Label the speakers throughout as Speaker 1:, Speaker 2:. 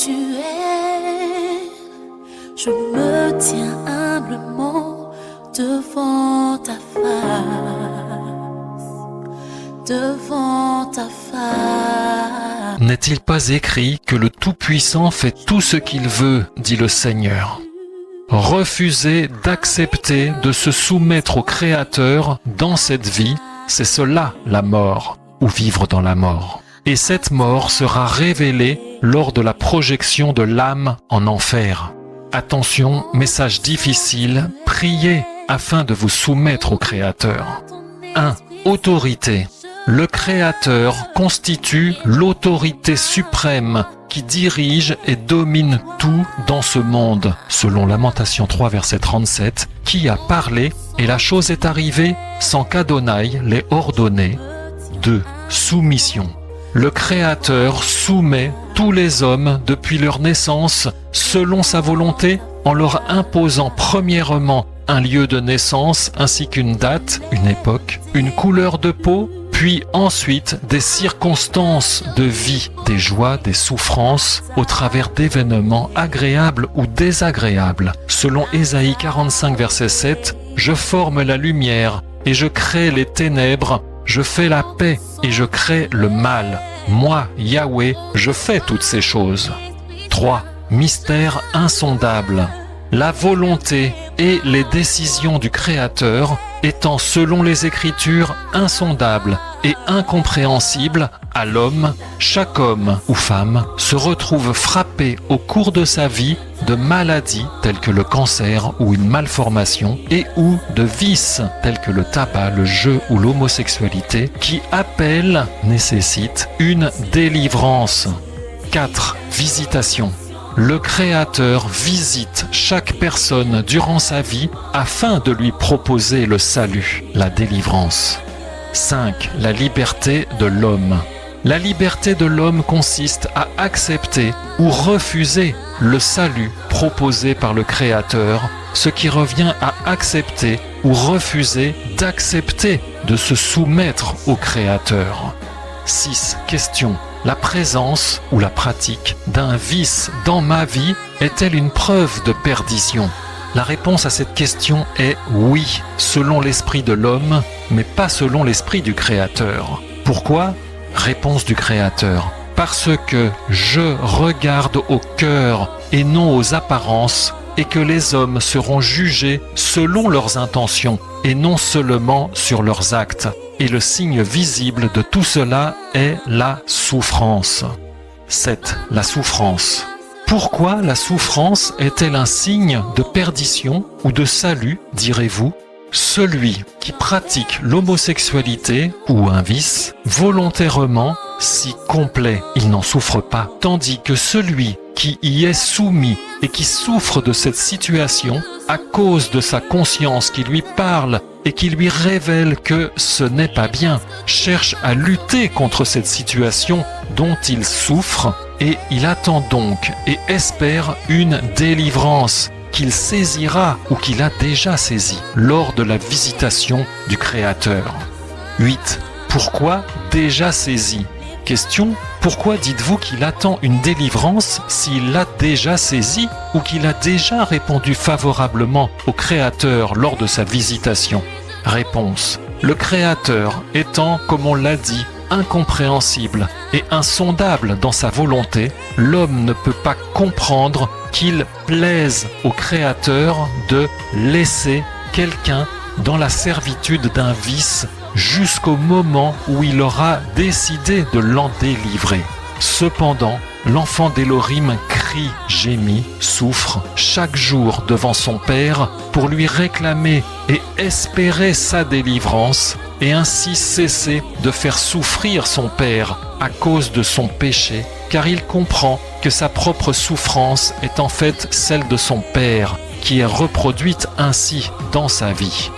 Speaker 1: tu es. Je me tiens humblement devant ta face, devant ta face.
Speaker 2: N'est-il pas écrit que le Tout-Puissant fait tout ce qu'il veut, dit le Seigneur? Refuser d'accepter de se soumettre au Créateur dans cette vie, c'est cela la mort, ou vivre dans la mort. Et cette mort sera révélée lors de la projection de l'âme en enfer. Attention, message difficile, priez afin de vous soumettre au Créateur. 1. Autorité. Le Créateur constitue l'autorité suprême qui dirige et domine tout dans ce monde. Selon Lamentation 3, verset 37, qui a parlé et la chose est arrivée sans qu'Adonai l'ait ordonné. 2. Soumission. Le Créateur soumet tous les hommes depuis leur naissance selon sa volonté en leur imposant premièrement un lieu de naissance ainsi qu'une date, une époque, une couleur de peau, puis ensuite des circonstances de vie, des joies, des souffrances, au travers d'événements agréables ou désagréables. Selon Ésaïe 45, verset 7, « Je forme la lumière et je crée les ténèbres, je fais la paix et je crée le mal. Moi, Yahweh, je fais toutes ces choses. » 3. Mystère insondable. La volonté et les décisions du Créateur étant selon les Écritures insondables et incompréhensibles à l'homme, chaque homme ou femme se retrouve frappé au cours de sa vie de maladies telles que le cancer ou une malformation et ou de vices tels que le tabac, le jeu ou l'homosexualité qui appellent, nécessitent une délivrance. 4. Visitation. Le Créateur visite chaque personne durant sa vie afin de lui proposer le salut, la délivrance. 5. La liberté de l'homme. La liberté de l'homme consiste à accepter ou refuser le salut proposé par le Créateur, ce qui revient à accepter ou refuser d'accepter de se soumettre au Créateur. 6. Question. La présence ou la pratique d'un vice dans ma vie est-elle une preuve de perdition? La réponse à cette question est oui, selon l'esprit de l'homme, mais pas selon l'esprit du Créateur. Pourquoi? Réponse du Créateur. Parce que je regarde au cœur et non aux apparences, et que les hommes seront jugés selon leurs intentions et non seulement sur leurs actes. Et le signe visible de tout cela est la souffrance. 7. La souffrance. Pourquoi la souffrance est-elle un signe de perdition ou de salut, direz-vous? Celui qui pratique l'homosexualité ou un vice volontairement, si complet, il n'en souffre pas, tandis que celui qui y est soumis et qui souffre de cette situation à cause de sa conscience qui lui parle et qui lui révèle que ce n'est pas bien, cherche à lutter contre cette situation dont il souffre et il attend donc et espère une délivrance qu'il saisira ou qu'il a déjà saisi lors de la visitation du Créateur. 8. Pourquoi déjà saisi? Question, pourquoi dites-vous qu'il attend une délivrance s'il l'a déjà saisi ou qu'il a déjà répondu favorablement au Créateur lors de sa visitation? Réponse, le Créateur étant, comme on l'a dit, incompréhensible et insondable dans sa volonté, l'homme ne peut pas comprendre qu'il plaise au Créateur de laisser quelqu'un dans la servitude d'un vice jusqu'au moment où il aura décidé de l'en délivrer. Cependant, l'enfant d'Élohim crie, gémit, souffre chaque jour devant son Père pour lui réclamer et espérer sa délivrance et ainsi cesser de faire souffrir son Père à cause de son péché, car il comprend que sa propre souffrance est en fait celle de son Père, qui est reproduite ainsi dans sa vie.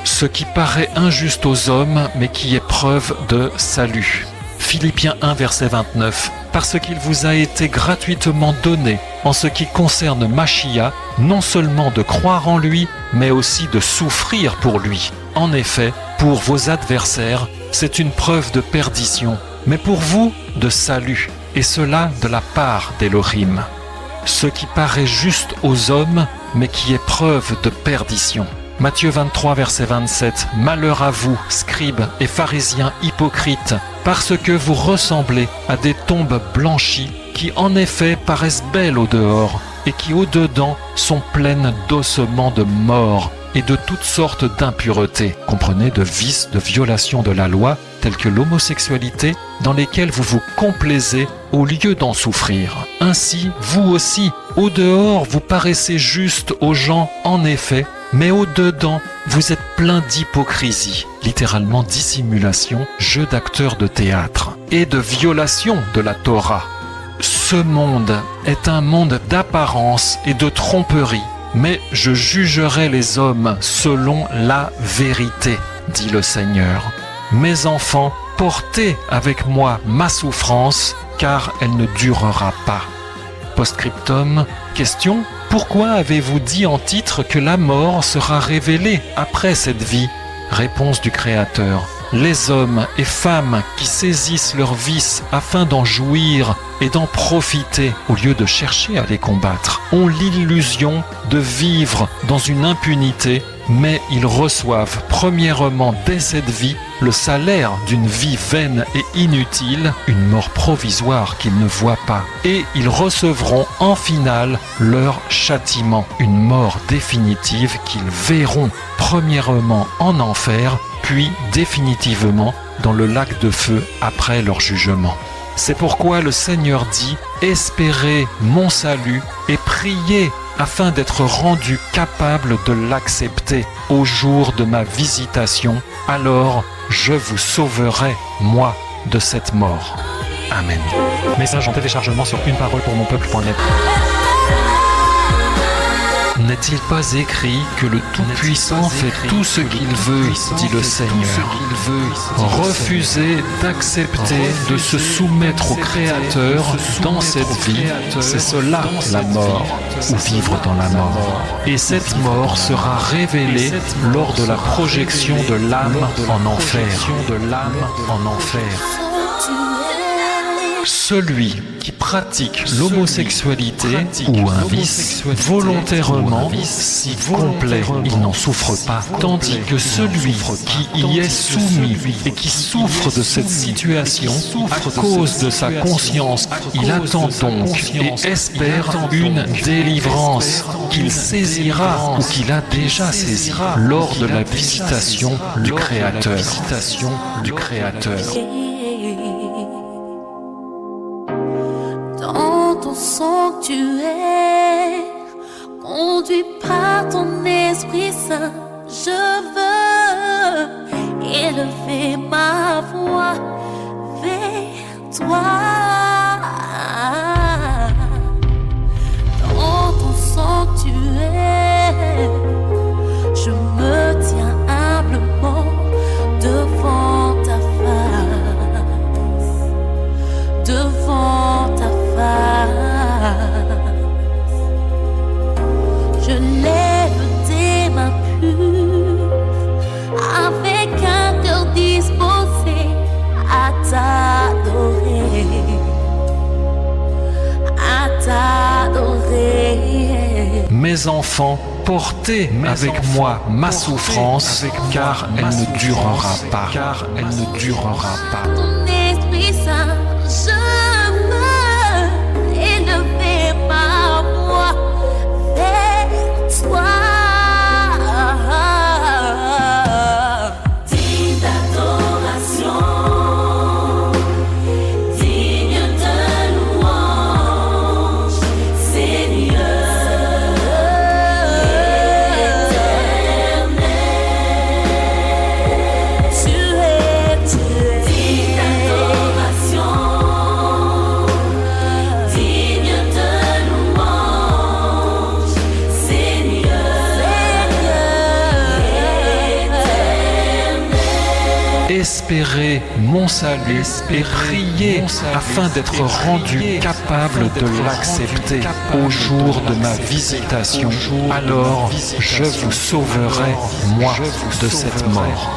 Speaker 2: Ce qui paraît injuste aux hommes, mais qui est preuve de salut. Philippiens 1, verset 29. Parce qu'il vous a été gratuitement donné, en ce qui concerne Machia, non seulement de croire en lui, mais aussi de souffrir pour lui. En effet, pour vos adversaires, c'est une preuve de perdition, mais pour vous, de salut. et cela de la part d'Élohim. Ce qui paraît juste aux hommes, mais qui est preuve de perdition. Matthieu 23, verset 27. « Malheur à vous, scribes et pharisiens hypocrites, parce que vous ressemblez à des tombes blanchies qui en effet paraissent belles au dehors et qui au dedans sont pleines d'ossements de mort et de toutes sortes d'impuretés, comprenez de vices, de violations de la loi, telles que l'homosexualité, dans lesquelles vous vous complaisez au lieu d'en souffrir. Ainsi, vous aussi, au dehors, vous paraissez juste aux gens en effet, mais au dedans, vous êtes plein d'hypocrisie, littéralement dissimulation, jeu d'acteurs de théâtre, et de violation de la Torah. Ce monde est un monde d'apparence et de tromperie, mais je jugerai les hommes selon la vérité, dit le Seigneur. Mes enfants, portez avec moi ma souffrance, car elle ne durera pas. Postscriptum, question, pourquoi avez-vous dit en titre que la mort sera révélée après cette vie? Réponse du Créateur. Les hommes et femmes qui saisissent leurs vices afin d'en jouir et d'en profiter au lieu de chercher à les combattre ont l'illusion de vivre dans une impunité, mais ils reçoivent premièrement dès cette vie le salaire d'une vie vaine et inutile, une mort provisoire qu'ils ne voient pas, et ils recevront en finale leur châtiment, une mort définitive qu'ils verront premièrement en enfer, puis définitivement dans le lac de feu après leur jugement. C'est pourquoi le Seigneur dit « Espérez mon salut et priez afin d'être rendu capable de l'accepter au jour de ma visitation, alors je vous sauverai, moi, de cette mort. » Amen. Message en téléchargement sur uneparolepourmonpeuple.net. N'est-il pas écrit que le Tout-Puissant fait tout ce qu'il veut, dit le Seigneur. Refuser d'accepter de se soumettre au Créateur dans cette vie, c'est cela la mort, ou vivre dans la mort. Et cette mort sera révélée lors de la projection de l'âme en enfer. Celui qui pratique l'homosexualité ou un vice volontairement, si complet, il n'en souffre pas. Tandis que celui qui y est soumis et qui souffre de cette situation à cause de sa conscience, il attend donc et espère une délivrance qu'il saisira ou qu'il a déjà saisi lors de la visitation du Créateur.
Speaker 1: Dans ton sanctuaire, conduit par ton Esprit Saint, je veux élever ma voix vers toi. Dans ton sanctuaire, je me tiens humblement devant ta face, devant ta face. Je lève tes mains pures avec un cœur disposé à t'adorer, à t'adorer.
Speaker 2: Mes enfants, portez avec moi ma souffrance, car elle ne durera pas.
Speaker 1: Ton Esprit Saint, je veux élever ma voix vers toi. Digne d'adoration, digne de louange, Seigneur éternel. Tu es digne d'adoration, digne de louange, Seigneur éternel.
Speaker 2: Espérez mon salut et priez afin d'être rendu capable de l'accepter au jour de ma visitation. Alors je vous sauverai, moi, de cette mort.